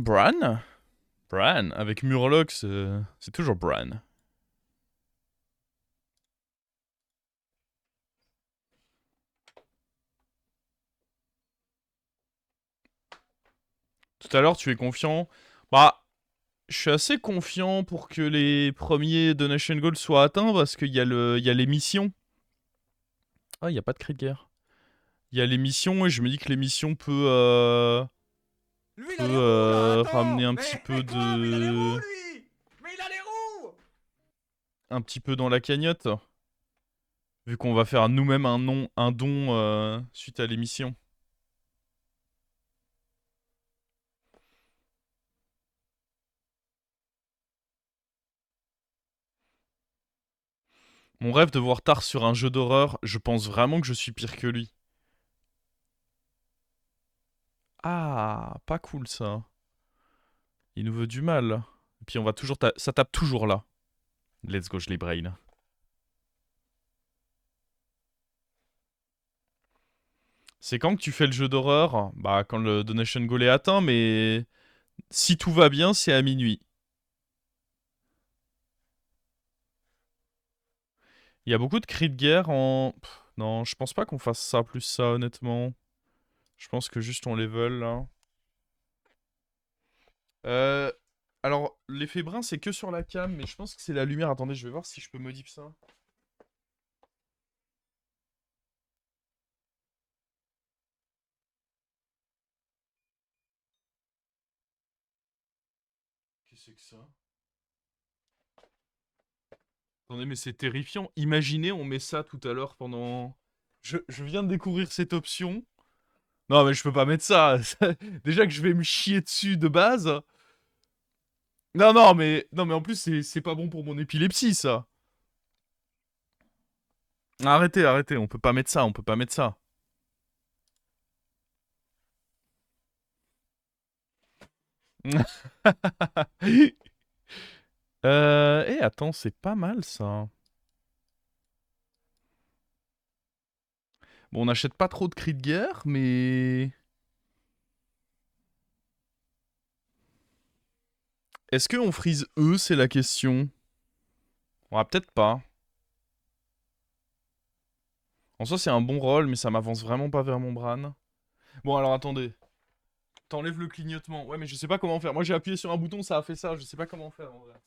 Bran? Bran, avec Murloc, c'est toujours Bran. Tout à l'heure, tu es confiant. Bah, je suis assez confiant pour que les premiers Donation Goals soient atteints parce qu'il y a les missions. Ah, il n'y a pas de cri de guerre. Il y a les missions et je me dis que les missions Lui, il peut a les roues, là, ramener attends! un petit Mais peu quoi? Mais il a les roues, de... lui! Mais il a les roues! Un petit peu dans la cagnotte. Vu qu'on va faire nous-mêmes un don suite à l'émission. Mon rêve de voir Tar sur un jeu d'horreur, je pense vraiment que je suis pire que lui. Ah, pas cool ça. Il nous veut du mal. Et puis on va toujours... Ça tape toujours là. Let's go, je les brain. C'est quand que tu fais le jeu d'horreur? Bah quand le donation goal est atteint, mais... Si tout va bien, c'est à minuit. Il y a beaucoup de cris de guerre en... non, je pense pas qu'on fasse ça plus ça, honnêtement. Je pense que juste on level, là. Euh... Alors, l'effet brun, c'est que sur la cam, mais je pense que c'est la lumière. Attendez, je vais voir si je peux modifier ça. Qu'est-ce que c'est que ça? Attendez, mais c'est terrifiant. Imaginez, on met ça tout à l'heure pendant... Je viens de découvrir cette option. Non, mais je peux pas mettre ça. Déjà que je vais me chier dessus de base. Non, mais en plus, c'est pas bon pour mon épilepsie, ça. Arrêtez, arrêtez, on peut pas mettre ça, on peut pas mettre ça. Attends, c'est pas mal, ça. Bon, on n'achète pas trop de cris de guerre, mais... Est-ce qu'on freeze eux, c'est la question. On va peut-être pas. En soi, c'est un bon rôle, mais ça m'avance vraiment pas vers mon Bran. Bon, alors attendez. T'enlèves le clignotement. Ouais, mais je sais pas comment faire. Moi, j'ai appuyé sur un bouton, ça a fait ça. Je sais pas comment faire, en vrai.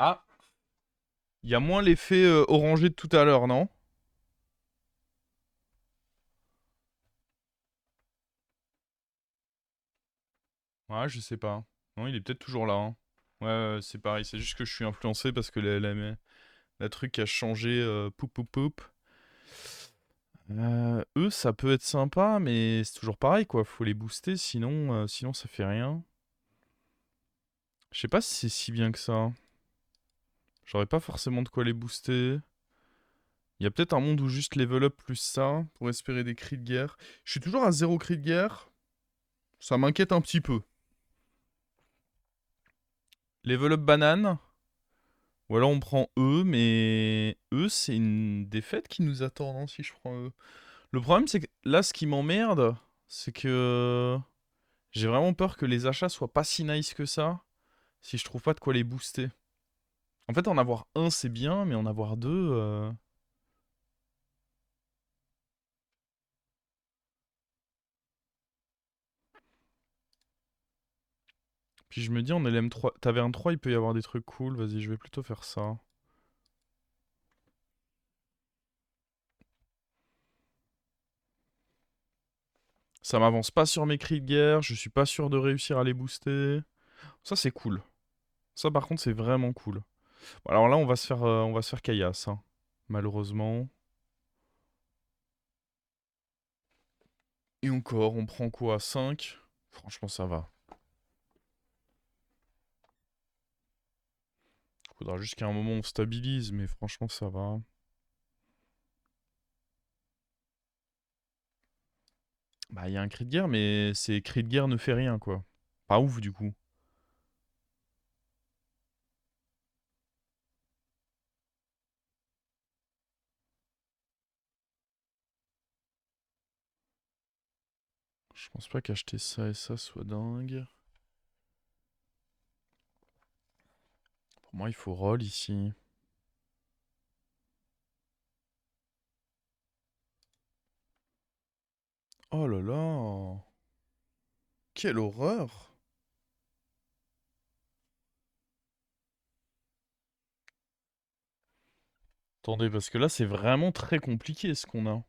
Ah, il y a moins l'effet orangé de tout à l'heure, non? Ouais, je sais pas. Non, il est peut-être toujours là, hein. Ouais, c'est pareil. C'est juste que je suis influencé parce que la truc a changé. Poup, poup, poup. Eux, ça peut être sympa, mais c'est toujours pareil, quoi. Faut les booster, sinon ça fait rien. Je sais pas si c'est si bien que ça. J'aurais pas forcément de quoi les booster. Il y a peut-être un monde où juste level up plus ça, pour espérer des cris de guerre. Je suis toujours à 0 cris de guerre. Ça m'inquiète un petit peu. Level up banane. Ou alors on prend E, mais E, c'est une défaite qui nous attend, non, si je prends E. Le problème, c'est que là, ce qui m'emmerde, c'est que j'ai vraiment peur que les achats soient pas si nice que ça, si je trouve pas de quoi les booster. En fait, en avoir un, c'est bien, mais en avoir deux... Puis je me dis, en LM3... Taverne 3, il peut y avoir des trucs cool. Vas-y, je vais plutôt faire ça. Ça m'avance pas sur mes cris de guerre, je suis pas sûr de réussir à les booster. Ça, c'est cool. Ça, par contre, c'est vraiment cool. Bon, alors là, on va se faire caillasse, hein, malheureusement. Et encore, on prend quoi? 5. Franchement, ça va. Faudra juste qu'à un moment on stabilise, mais franchement ça va. Bah il y a un cri de guerre, mais c'est cri de guerre ne fait rien quoi. Pas ouf du coup. Je pense pas qu'acheter ça et ça soit dingue. Pour moi il faut roll ici. Oh là là. Quelle horreur. Attendez, parce que là c'est vraiment très compliqué ce qu'on a.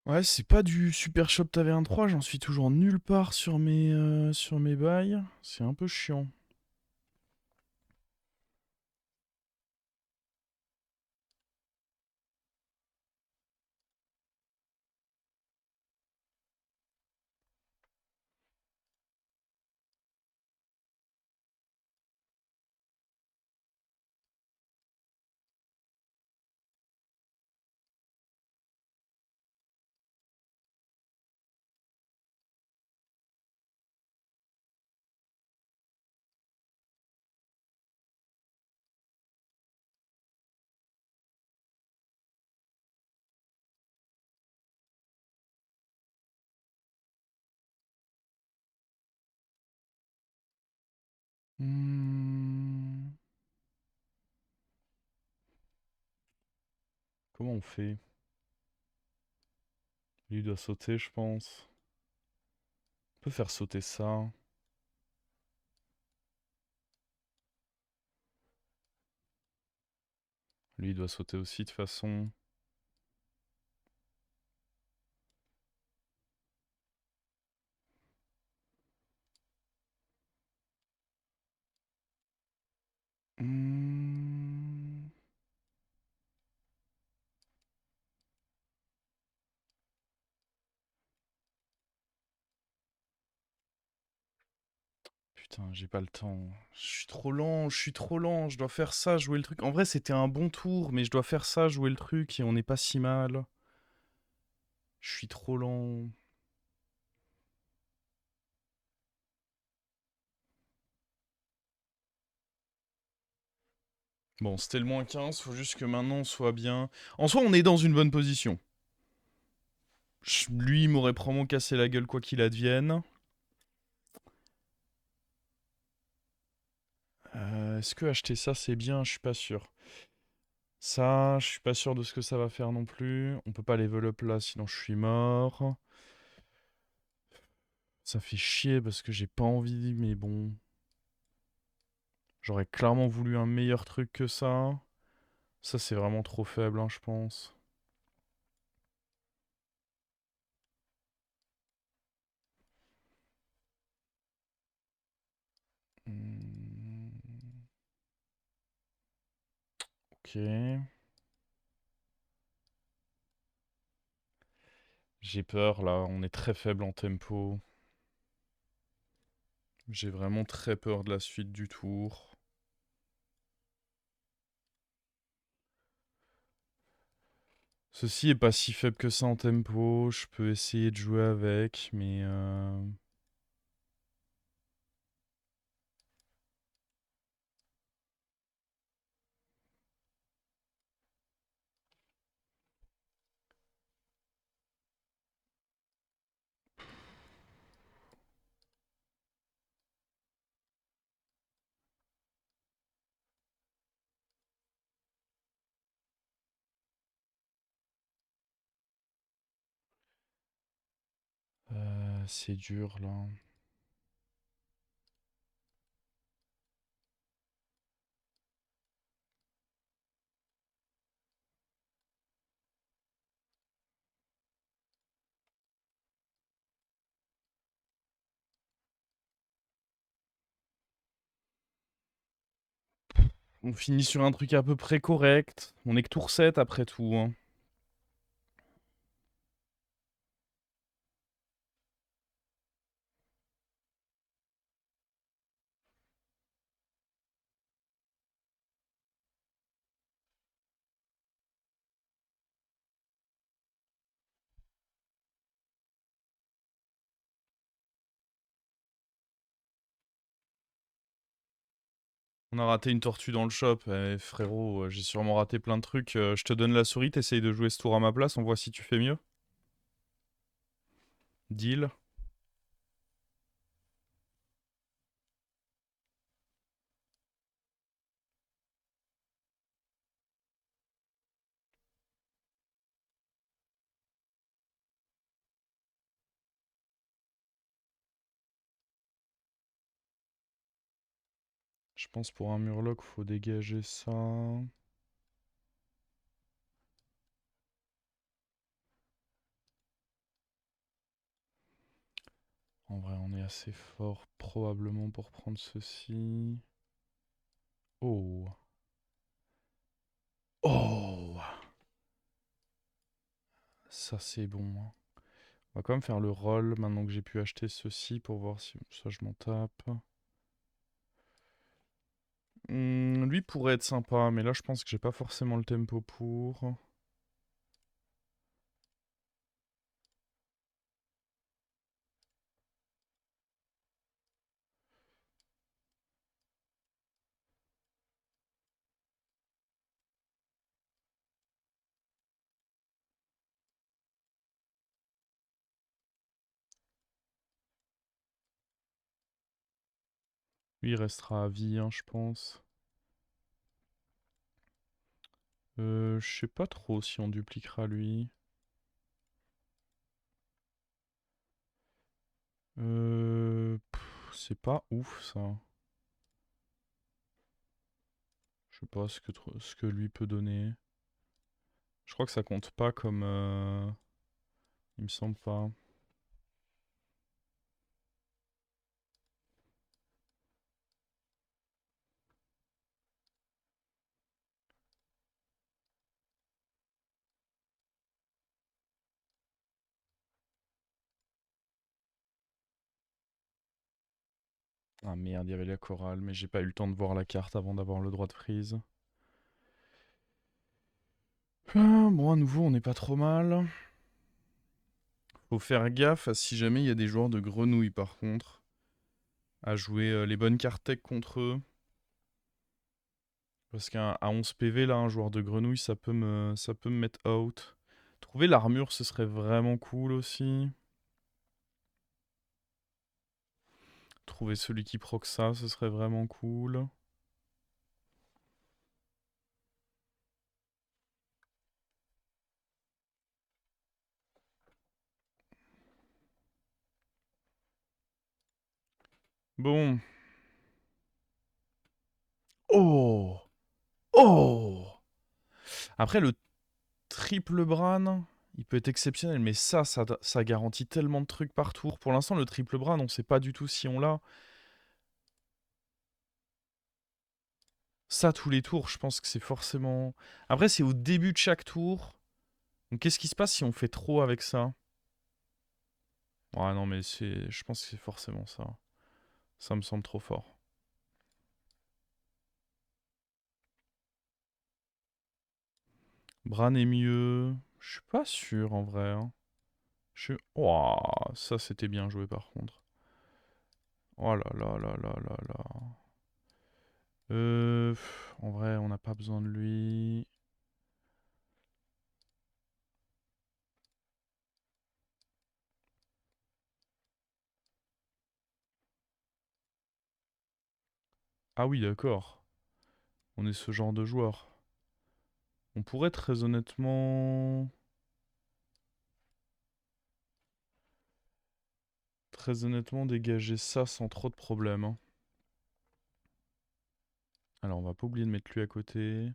Ouais, c'est pas du Super Shop Taverne 3, j'en suis toujours nulle part sur mes bails. C'est un peu chiant. Hmm. Comment on fait? Lui doit sauter, je pense. On peut faire sauter ça. Lui il doit sauter aussi de toute façon. Hmm. Putain, j'ai pas le temps. Je suis trop lent, je dois faire ça, jouer le truc. En vrai, c'était un bon tour, mais je dois faire ça, jouer le truc, et on n'est pas si mal. Je suis trop lent. Bon, c'était le -15, faut juste que maintenant on soit bien. En soi, on est dans une bonne position. Lui, il m'aurait probablement cassé la gueule quoi qu'il advienne. Est-ce que acheter ça c'est bien? Je suis pas sûr. Ça, je suis pas sûr de ce que ça va faire non plus. On peut pas level up là, sinon je suis mort. Ça fait chier parce que j'ai pas envie, mais bon. J'aurais clairement voulu un meilleur truc que ça. Ça, c'est vraiment trop faible, hein, je pense. Hmm. Ok. J'ai peur là, on est très faible en tempo. J'ai vraiment très peur de la suite du tour. Ceci est pas si faible que ça en tempo. Je peux essayer de jouer avec, mais C'est dur là. On finit sur un truc à peu près correct. On est que tour 7 après tout, hein. On a raté une tortue dans le shop. Eh, frérot, j'ai sûrement raté plein de trucs. Je te donne la souris, t'essayes de jouer ce tour à ma place, on voit si tu fais mieux. Deal. Je pense pour un murloc, faut dégager ça. En vrai, on est assez fort probablement pour prendre ceci. Oh. Oh. Ça, c'est bon, hein. On va quand même faire le roll maintenant que j'ai pu acheter ceci pour voir si ça je m'en tape. Lui pourrait être sympa, mais là je pense que j'ai pas forcément le tempo pour. Lui il restera à vie, hein, je pense. Je sais pas trop si on dupliquera lui. C'est pas ouf ça. Je sais pas ce que lui peut donner. Je crois que ça compte pas comme... Il me semble pas. Ah merde, il y avait la chorale, mais j'ai pas eu le temps de voir la carte avant d'avoir le droit de freeze. Ah, bon, à nouveau, on n'est pas trop mal. Faut faire gaffe à si jamais il y a des joueurs de grenouilles par contre. À jouer les bonnes cartes tech contre eux. Parce qu'à 11 PV, là, un joueur de grenouille, ça peut me mettre out. Trouver l'armure, ce serait vraiment cool aussi. Trouver celui qui proc ça, ce serait vraiment cool. Bon. Oh! Oh! Après, le triple Bran, il peut être exceptionnel, mais ça garantit tellement de trucs par tour. Pour l'instant, le triple Bran, on sait pas du tout si on l'a. Ça, tous les tours, je pense que c'est forcément... Après, c'est au début de chaque tour. Donc, qu'est-ce qui se passe si on fait trop avec ça? Ouais, non, mais je pense que c'est forcément ça. Ça me semble trop fort. Bran est mieux. Je suis pas sûr, en vrai, hein. Ouah, ça, c'était bien joué, par contre. Oh là là là là là là. En vrai, on n'a pas besoin de lui. Ah oui, d'accord. On est ce genre de joueur. On pourrait très honnêtement... très honnêtement dégager ça sans trop de problèmes, hein. Alors, on va pas oublier de mettre lui à côté.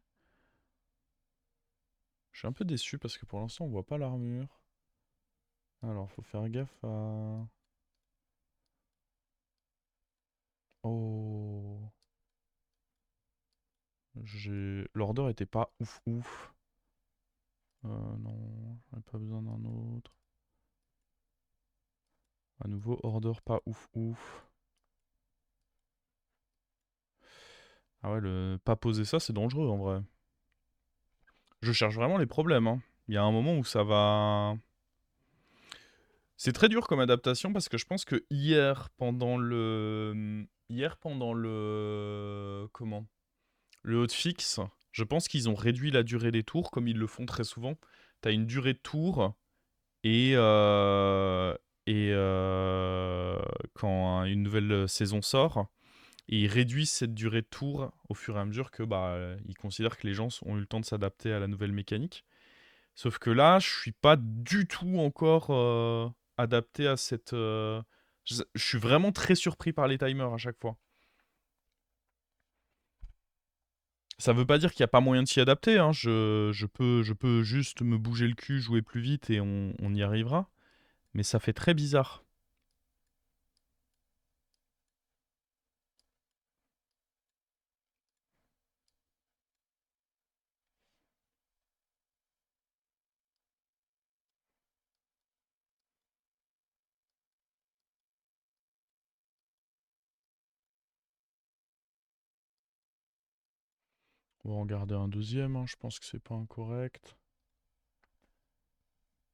Je suis un peu déçu parce que pour l'instant, on voit pas l'armure. Alors, faut faire gaffe à... Oh... L'order était pas ouf ouf. Non, j'en ai pas besoin d'un autre. À nouveau, order pas ouf ouf. Ah ouais, le pas poser ça, c'est dangereux en vrai. Je cherche vraiment les problèmes, hein. Il y a un moment où ça va... C'est très dur comme adaptation parce que je pense que hier, pendant le... Hier, pendant le... Comment? Le hotfix, je pense qu'ils ont réduit la durée des tours, comme ils le font très souvent. T'as une durée de tour, et, quand une nouvelle saison sort, et ils réduisent cette durée de tour au fur et à mesure que ils considèrent que les gens ont eu le temps de s'adapter à la nouvelle mécanique. Sauf que là, je suis pas du tout encore adapté à cette. Je suis vraiment très surpris par les timers à chaque fois. Ça veut pas dire qu'il n'y a pas moyen de s'y adapter, hein. Je peux juste me bouger le cul, jouer plus vite et on y arrivera. Mais ça fait très bizarre. On va en garder un deuxième, hein. Je pense que c'est pas incorrect.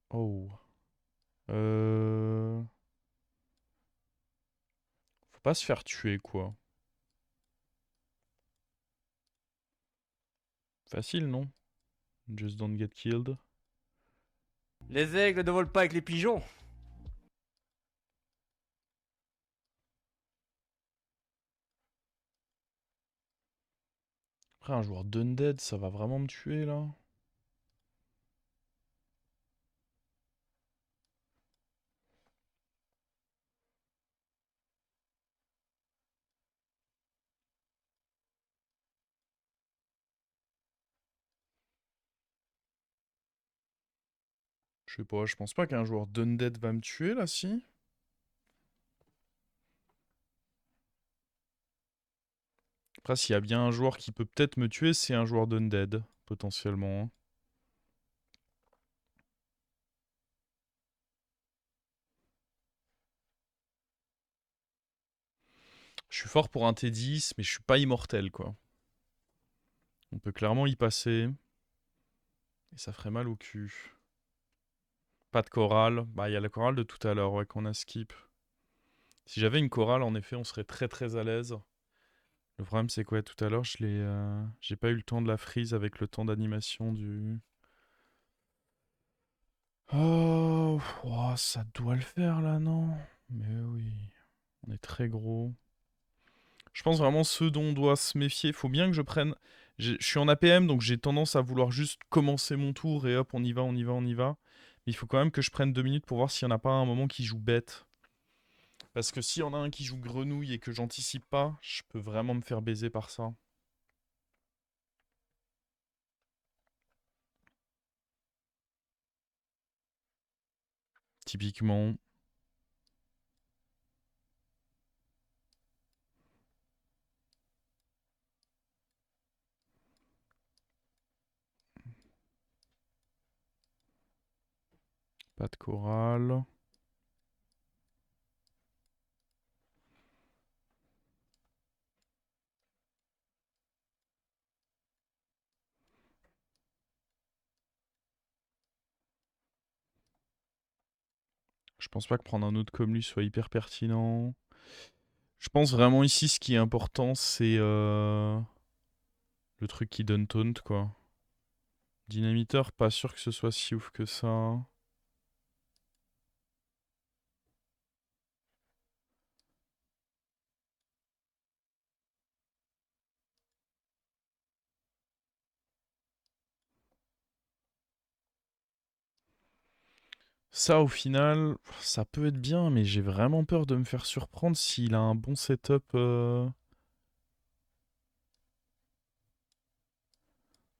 Oh. Euh... Faut pas se faire tuer, quoi. Facile, non? Just don't get killed. Les aigles ne volent pas avec les pigeons. Après, un joueur d'Undead, ça va vraiment me tuer, là? Je sais pas, je pense pas qu'un joueur d'Undead va me tuer, là, si? Après, s'il y a bien un joueur qui peut peut-être me tuer, c'est un joueur d'Undead, potentiellement, hein. Je suis fort pour un T10, mais je suis pas immortel, quoi. On peut clairement y passer. Et ça ferait mal au cul. Pas de chorale. Bah, il y a la chorale de tout à l'heure, ouais, qu'on a skip. Si j'avais une chorale, en effet, on serait très très à l'aise. Le problème, c'est quoi, tout à l'heure, j'ai pas eu le temps de la freeze avec le temps d'animation du... Oh, ça doit le faire, là, non? Mais oui, on est très gros. Je pense vraiment ce dont on doit se méfier. Faut bien que je prenne... Je suis en APM, donc j'ai tendance à vouloir juste commencer mon tour et hop, on y va, on y va, on y va. Mais il faut quand même que je prenne 2 minutes pour voir s'il n'y en a pas un moment qui joue bête. Parce que s'il y en a un qui joue grenouille et que j'anticipe pas, je peux vraiment me faire baiser par ça. Typiquement. Pas de chorale. Je pense pas que prendre un autre comme lui soit hyper pertinent. Je pense vraiment ici, ce qui est important, c'est le truc qui donne taunt, quoi. Dynamiteur, pas sûr que ce soit si ouf que ça. Ça, au final, ça peut être bien, mais j'ai vraiment peur de me faire surprendre s'il a un bon setup.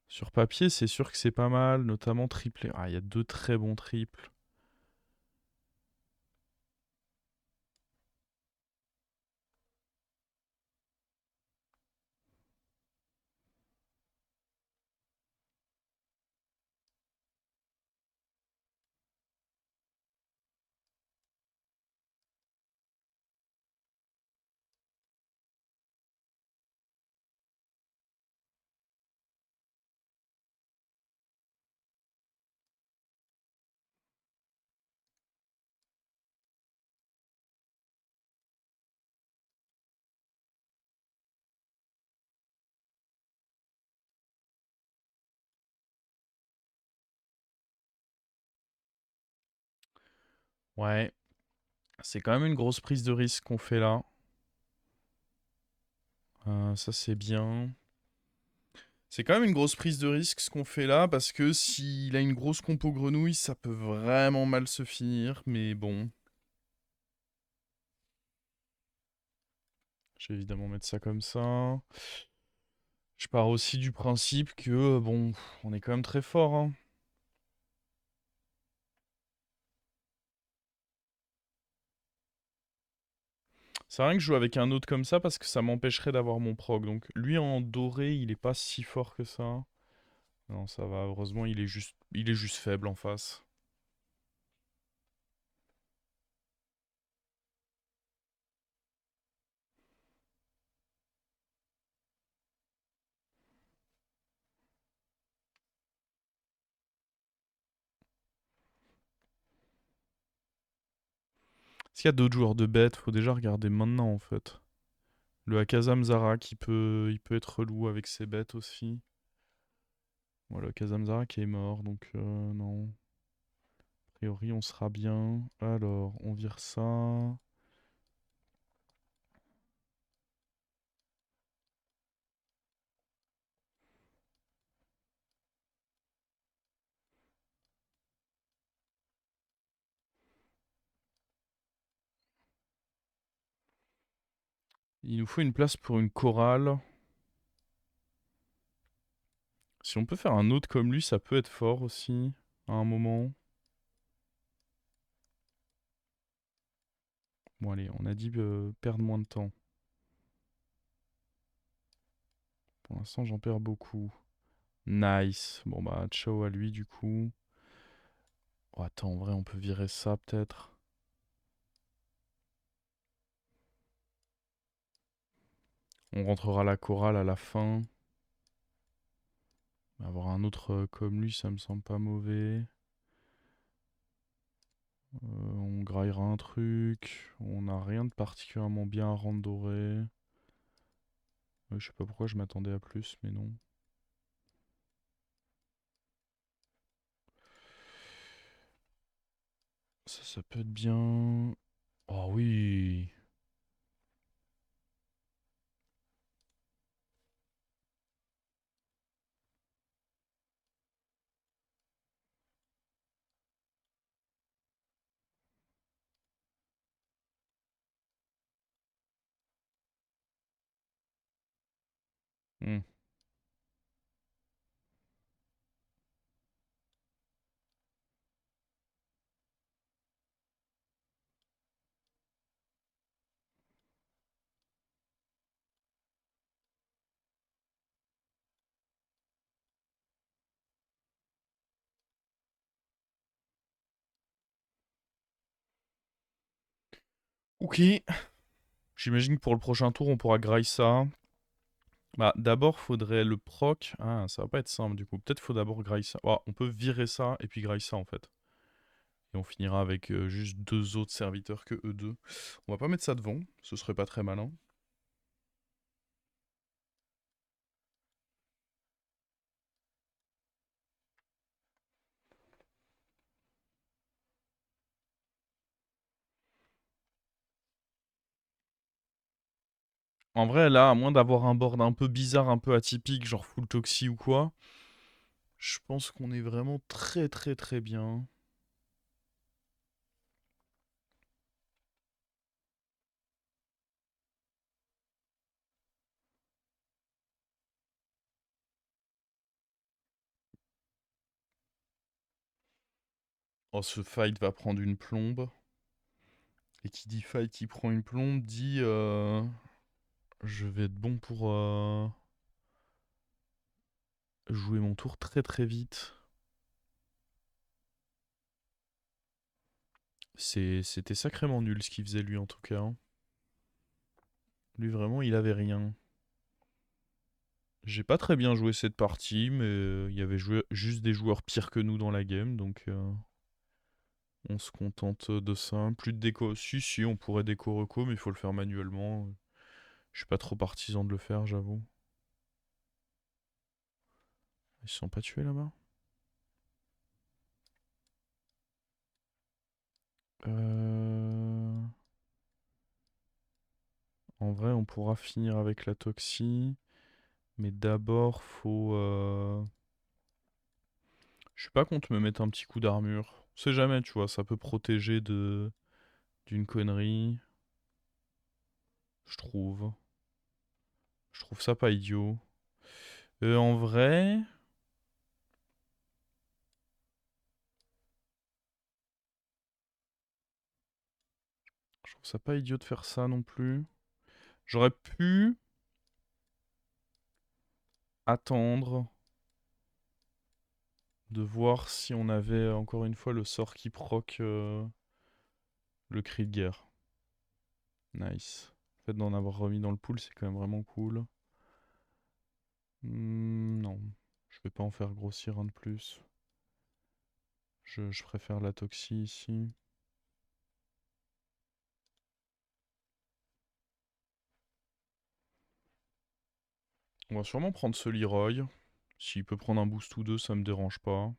Sur papier, c'est sûr que c'est pas mal, notamment triplé. Ah, il y a deux très bons triples. Ouais, c'est quand même une grosse prise de risque qu'on fait là. Ça, c'est bien. C'est quand même une grosse prise de risque ce qu'on fait là, parce que s'il a une grosse compo grenouille, ça peut vraiment mal se finir, mais bon. Je vais évidemment mettre ça comme ça. Je pars aussi du principe que, bon, on est quand même très fort, hein. C'est rien que je joue avec un autre comme ça parce que ça m'empêcherait d'avoir mon proc. Donc lui en doré, il est pas si fort que ça. Non, ça va. Heureusement, il est juste faible en face. S'il y a d'autres joueurs de bêtes, faut déjà regarder maintenant en fait. Le Akazam Zara il peut être relou avec ses bêtes aussi. Voilà, Akazam Zara qui est mort, donc non. A priori, on sera bien. Alors, on vire ça. Il nous faut une place pour une chorale. Si on peut faire un autre comme lui, ça peut être fort aussi, à un moment. Bon allez, on a dit perdre moins de temps. Pour l'instant, j'en perds beaucoup. Nice. Bon bah, ciao à lui du coup. Oh, attends, en vrai, on peut virer ça peut-être. On rentrera la chorale à la fin. Avoir un autre comme lui, ça me semble pas mauvais. On graillera un truc. On n'a rien de particulièrement bien à rendre doré. Je sais pas pourquoi je m'attendais à plus, mais non. Ça peut être bien. Oh oui. Hmm. Ok. J'imagine que pour le prochain tour, on pourra grailler ça. Bah, d'abord, faudrait le proc. Ah, ça va pas être simple du coup. Peut-être faut d'abord grailler ça. Oh, on peut virer ça et puis grailler ça en fait. Et on finira avec juste deux autres serviteurs que eux deux. On va pas mettre ça devant, ce serait pas très malin. En vrai, là, à moins d'avoir un board un peu bizarre, un peu atypique, genre full toxi ou quoi, je pense qu'on est vraiment très très très bien. Oh, ce fight va prendre une plombe. Et qui dit fight qui prend une plombe dit je vais être bon pour jouer mon tour très très vite. C'était sacrément nul ce qu'il faisait lui en tout cas, hein. Lui vraiment il avait rien. J'ai pas très bien joué cette partie, mais il y avait juste des joueurs pires que nous dans la game, donc on se contente de ça. Plus de déco. Si, si, on pourrait déco reco, mais il faut le faire manuellement. Je suis pas trop partisan de le faire, j'avoue. Ils se sont pas tués là-bas? Euh... En vrai, on pourra finir avec la toxie. Mais d'abord, faut. Je suis pas contre me mettre un petit coup d'armure. On sait jamais, tu vois, ça peut protéger de d'une connerie. Je trouve. Je trouve ça pas idiot. En vrai, je trouve ça pas idiot de faire ça non plus. J'aurais pu attendre de voir si on avait encore une fois le sort qui proc le cri de guerre. Nice. Le fait d'en avoir remis dans le pool, c'est quand même vraiment cool. Non, je vais pas en faire grossir un de plus. Je préfère la toxie ici. On va sûrement prendre ce Leroy. S'il peut prendre un boost ou deux, ça me dérange pas.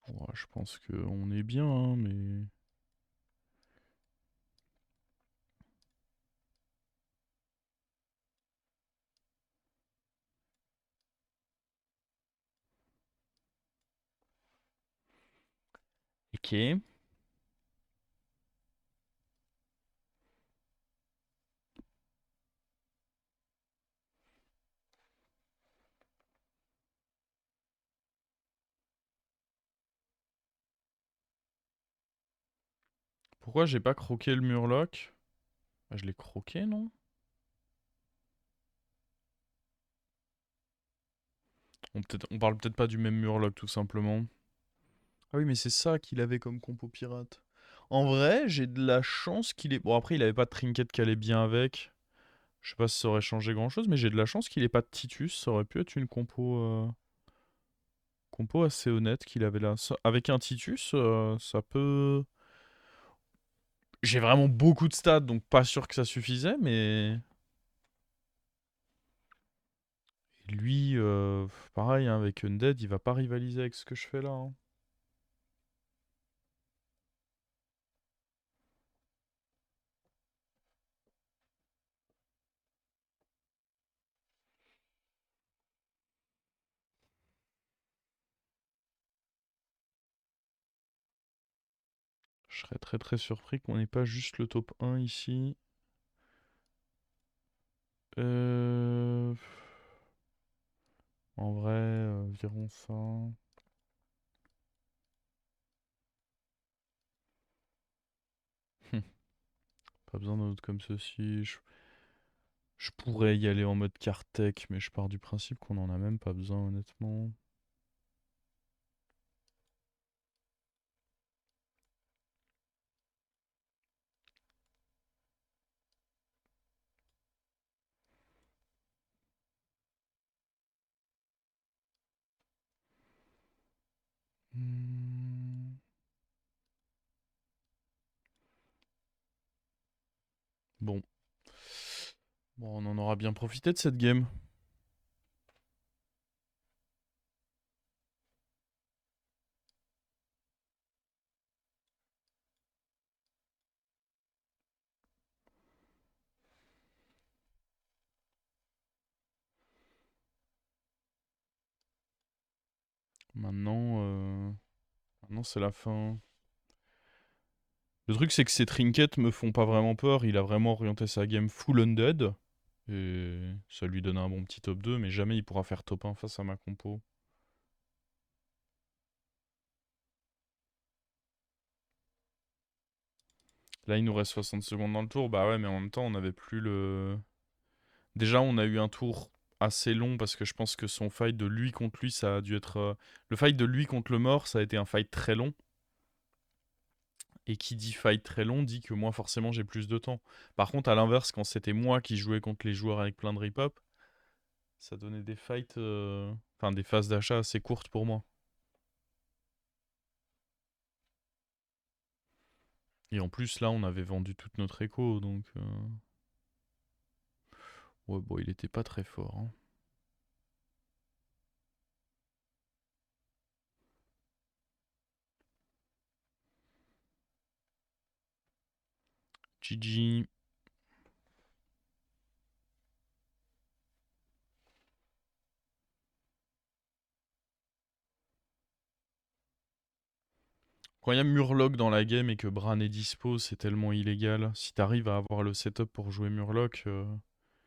Ouais, je pense qu'on est bien, hein, mais... Ok. Pourquoi j'ai pas croqué le Murloc? Ah, je l'ai croqué, non? On parle peut-être pas du même Murloc, tout simplement. Ah oui, mais c'est ça qu'il avait comme compo pirate. En vrai, j'ai de la chance qu'il ait... Bon, après, il avait pas de trinket qui allait bien avec. Je sais pas si ça aurait changé grand-chose, mais j'ai de la chance qu'il ait pas de Titus. Ça aurait pu être une compo assez honnête qu'il avait là. Avec un Titus, ça peut... J'ai vraiment beaucoup de stats, donc pas sûr que ça suffisait, mais... Et lui, pareil, hein, avec Undead, il va pas rivaliser avec ce que je fais là, hein. Je serais très très surpris qu'on n'ait pas juste le top 1 ici. Euh... En vrai, virons ça. Pas besoin d'un autre comme ceci. Je pourrais y aller en mode carte tech, mais je pars du principe qu'on en a même pas besoin, honnêtement. Hmm. Bon. Bon, on en aura bien profité de cette game. Maintenant, maintenant c'est la fin. Le truc, c'est que ces trinkets me font pas vraiment peur. Il a vraiment orienté sa game full undead. Et ça lui donne un bon petit top 2, mais jamais il pourra faire top 1 face à ma compo. Là, il nous reste 60 secondes dans le tour. Bah ouais, mais en même temps, on n'avait plus le... Déjà, on a eu un tour assez long parce que je pense que son fight de lui contre lui, ça a dû être... Le fight de lui contre le mort, ça a été un fight très long. Et qui dit fight très long dit que moi, forcément, j'ai plus de temps. Par contre, à l'inverse, quand c'était moi qui jouais contre les joueurs avec plein de rip-hop, ça donnait des fights... Enfin, des phases d'achat assez courtes pour moi. Et en plus, là, on avait vendu toute notre écho, donc... Ouais, bon, il était pas très fort, hein. GG. Quand il y a Murloc dans la game et que Bran est dispo, c'est tellement illégal. Si t'arrives à avoir le setup pour jouer Murloc,